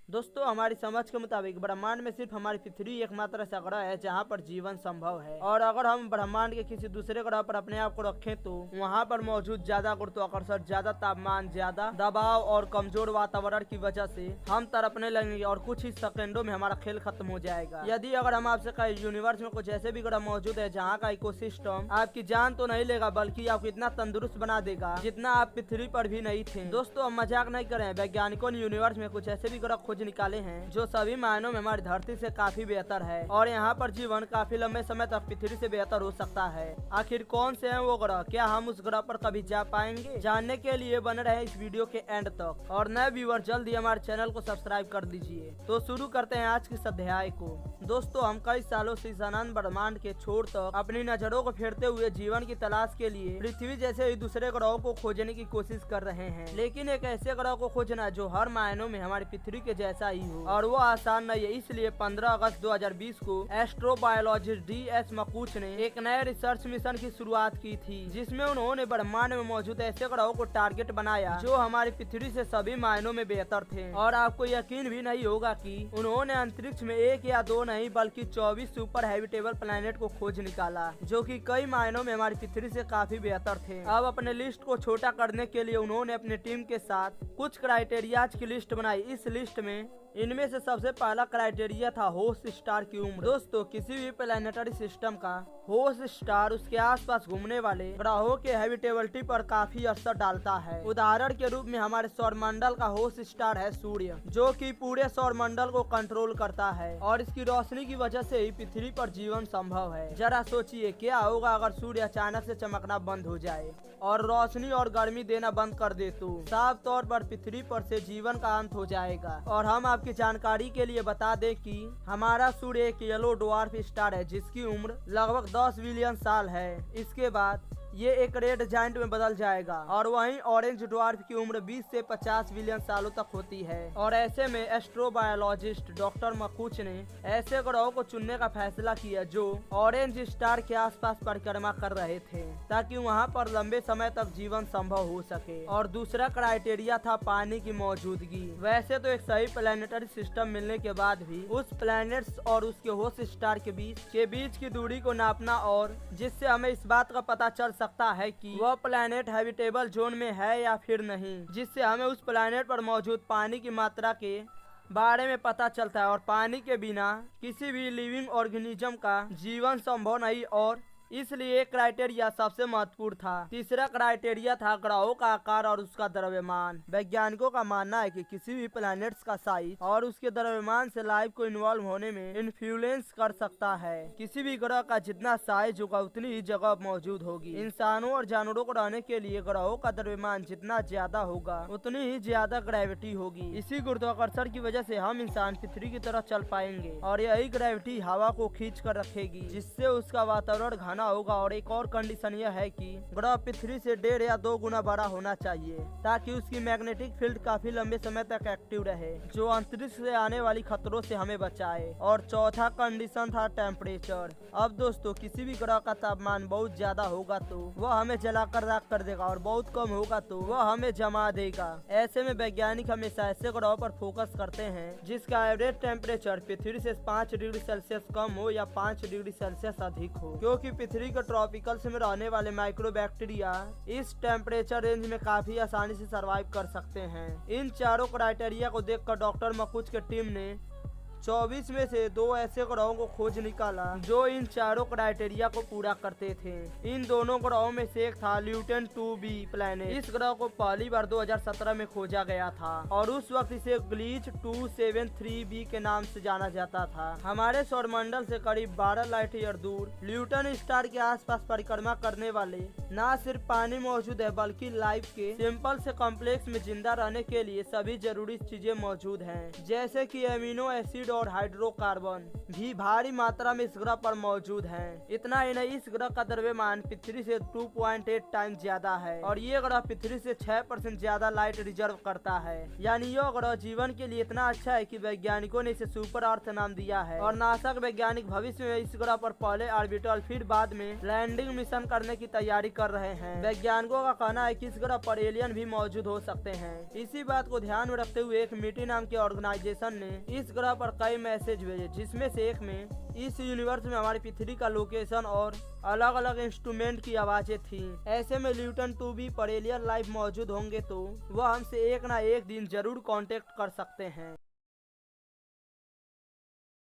दोस्तों हमारी समझ के मुताबिक ब्रह्मांड में सिर्फ हमारी पृथ्वी एकमात्र ऐसा ग्रह है जहाँ पर जीवन संभव है। और अगर हम ब्रह्मांड के किसी दूसरे ग्रह पर अपने आप को रखें तो वहाँ पर मौजूद ज्यादा गुरुत्वाकर्षण, ज्यादा तापमान, ज्यादा दबाव और कमजोर वातावरण की वजह से हम तड़पने लगेंगे और कुछ ही सेकंडों में हमारा खेल खत्म हो जाएगा। यदि अगर हम आपसे कहें यूनिवर्स में कुछ ऐसे भी ग्रह मौजूद है जहाँ का इकोसिस्टम आपकी जान तो नहीं लेगा बल्कि आपको इतना तंदुरुस्त बना देगा जितना आप पृथ्वी पर भी नहीं थे। दोस्तों हम मजाक नहीं करें, वैज्ञानिकों ने यूनिवर्स में कुछ ऐसे भी ग्रह खोज निकाले हैं जो सभी मायनों में हमारी धरती से काफी बेहतर है और यहाँ पर जीवन काफी लंबे समय तक पृथ्वी से बेहतर हो सकता है। आखिर कौन से हैं वो ग्रह, क्या हम उस ग्रह पर कभी जा पाएंगे? जानने के लिए बने रहे इस वीडियो के एंड तक और नए व्यूअर जल्दी हमारे चैनल को सब्सक्राइब कर दीजिए। तो शुरू करते हैं आज के इस अध्याय को। दोस्तों हम कई सालों से इस अनंत ब्रह्मांड के छोर तक अपनी नजरों को फेरते हुए जीवन की तलाश के लिए पृथ्वी जैसे ही दूसरे ग्रहों को खोजने की कोशिश कर रहे हैं, लेकिन एक ऐसे ग्रह को खोजना जो हर मायनों में हमारी पृथ्वी के जैसा ही हो और वो आसान नहीं है। इसलिए 15 अगस्त 2020 को एस्ट्रोबायोलॉजिस्ट DS मकूच ने एक नए रिसर्च मिशन की शुरुआत की थी जिसमें उन्होंने ब्रह्मांड में मौजूद ऐसे ग्रहों को टारगेट बनाया जो हमारी पृथ्वी से सभी मायनों में बेहतर थे। और आपको यकीन भी नहीं होगा कि उन्होंने अंतरिक्ष में एक या दो नहीं बल्कि 24 सुपर हैबिटेबल प्लैनेट को खोज निकाला जो कि कई मायनों में हमारी पृथ्वी से काफी बेहतर थे। अब अपने लिस्ट को छोटा करने के लिए उन्होंने अपनी टीम के साथ कुछ क्राइटेरियाज की लिस्ट बनाई। इस लिस्ट में इनमें से सबसे पहला क्राइटेरिया था होस्ट स्टार की उम्र। दोस्तों किसी भी प्लैनेटरी सिस्टम का होस्ट स्टार उसके आसपास घूमने वाले ग्रहों के हैबिटेबिलिटी पर काफी असर डालता है। उदाहरण के रूप में हमारे सौरमंडल का होस्ट स्टार है सूर्य, जो कि पूरे सौरमंडल को कंट्रोल करता है और इसकी रोशनी की वजह से ही पृथ्वी पर जीवन संभव है। जरा सोचिए क्या होगा अगर सूर्य अचानक से चमकना बंद हो जाए और रोशनी और गर्मी देना बंद कर दे तो साफ तौर पर पृथ्वी पर से जीवन का अंत हो जाएगा। और हम आपकी जानकारी के लिए बता दें कि हमारा सूर्य एक येलो ड्वार्फ स्टार है जिसकी उम्र लगभग 10 बिलियन साल है। इसके बाद ये एक रेड जाइंट में बदल जाएगा और वहीं ऑरेंज ड्वार्फ की उम्र 20 से 50 बिलियन सालों तक होती है। और ऐसे में एस्ट्रोबायोलॉजिस्ट डॉक्टर मकूच ने ऐसे ग्रहों को चुनने का फैसला किया जो ऑरेंज स्टार के आसपास परिक्रमा कर रहे थे ताकि वहां पर लंबे समय तक जीवन संभव हो सके। और दूसरा क्राइटेरिया था पानी की मौजूदगी। वैसे तो एक सही प्लैनेटरी सिस्टम मिलने के बाद भी उस प्लैनेट्स और उसके होस्ट स्टार के बीच की दूरी को नापना और जिससे हमें इस बात का पता चल सकता है कि वह प्लैनेट हैबिटेबल जोन में है या फिर नहीं, जिससे हमें उस प्लैनेट पर मौजूद पानी की मात्रा के बारे में पता चलता है। और पानी के बिना किसी भी लिविंग ऑर्गेनिज्म का जीवन संभव नहीं और इसलिए क्राइटेरिया सबसे महत्वपूर्ण था। तीसरा क्राइटेरिया था ग्रहों का आकार और उसका द्रव्यमान। वैज्ञानिकों का मानना है कि किसी भी प्लैनेट्स का साइज और उसके द्रव्यमान से लाइफ को इन्वॉल्व होने में इन्फ्लुएंस कर सकता है। किसी भी ग्रह का जितना साइज होगा उतनी ही जगह मौजूद होगी। इंसानों और जानवरों को रहने के लिए ग्रहों का द्रव्यमान जितना ज्यादा होगा उतनी ही ज्यादा ग्रेविटी होगी। इसी गुरुत्वाकर्षण की वजह से हम इंसान पृथ्वी की तरफ चल पाएंगे और यही ग्रेविटी हवा को खींच कर रखेगी जिससे उसका वातावरण होगा। और एक और कंडीशन यह है कि ग्रह पृथ्वी से 1.5 या 2 गुना बड़ा होना चाहिए ताकि उसकी मैग्नेटिक फील्ड काफी लंबे समय तक एक्टिव रहे जो अंतरिक्ष से आने वाली खतरों से हमें बचाए। और चौथा कंडीशन था टेम्परेचर। अब दोस्तों किसी भी ग्रह का तापमान बहुत ज्यादा होगा तो वह हमें जलाकर राख कर देगा और बहुत कम होगा तो वह हमें जमा देगा। ऐसे में वैज्ञानिक हमेशा ऐसे ग्रहों पर फोकस करते हैं जिसका एवरेज टेम्परेचर पृथ्वी से 5 डिग्री सेल्सियस कम हो या 5 डिग्री सेल्सियस अधिक हो, क्योंकि पृथ्वी के ट्रॉपिकल्स में रहने वाले माइक्रोबैक्टीरिया इस टेम्परेचर रेंज में काफी आसानी से सरवाइव कर सकते हैं। इन चारों क्राइटेरिया को देखकर डॉक्टर मकूच की टीम ने 24 में से 2 ऐसे ग्रहों को खोज निकाला जो इन चारों क्राइटेरिया को पूरा करते थे। इन दोनों ग्रहों में से एक था ल्यूटन 2b प्लैनेट। इस ग्रह को पहली बार 2017 में खोजा गया था और उस वक्त इसे ग्लीच 273b के नाम से जाना जाता था। हमारे सौरमंडल से करीब 12 लाइट ईयर दूर ल्यूटन स्टार के आसपास परिक्रमा करने वाले न सिर्फ पानी मौजूद है बल्कि लाइफ के सिंपल से कॉम्प्लेक्स में जिंदा रहने के लिए सभी जरूरी चीजें मौजूद हैं, जैसे कि एमिनो एसिड एसिड और हाइड्रोकार्बन भी भारी मात्रा में इस ग्रह पर मौजूद हैं। इतना ही नहीं, इस ग्रह का द्रव्यमान पृथ्वी से 2.8 टाइम्स ज्यादा है और ये ग्रह पृथ्वी से 6% ज्यादा लाइट रिजर्व करता है। यानी यह ग्रह जीवन के लिए इतना अच्छा है कि वैज्ञानिकों ने इसे सुपर अर्थ नाम दिया है और नासा के वैज्ञानिक भविष्य में इस ग्रह पर पहले ऑर्बिटल फिर बाद में लैंडिंग मिशन करने की तैयारी कर रहे हैं। वैज्ञानिकों का कहना है कि इस ग्रह पर एलियन भी मौजूद हो सकते हैं। इसी बात को ध्यान में रखते हुए एक मीटी नाम की ऑर्गेनाइजेशन ने इस ग्रह पर कई मैसेज भेजे, जिसमें से एक में इस यूनिवर्स में हमारी पृथ्वी का लोकेशन और अलग अलग इंस्ट्रूमेंट की आवाजें थी। ऐसे में ल्यूटन 2b पर एलियन लाइफ मौजूद होंगे तो वह हमसे एक ना एक दिन जरूर कांटेक्ट कर सकते हैं।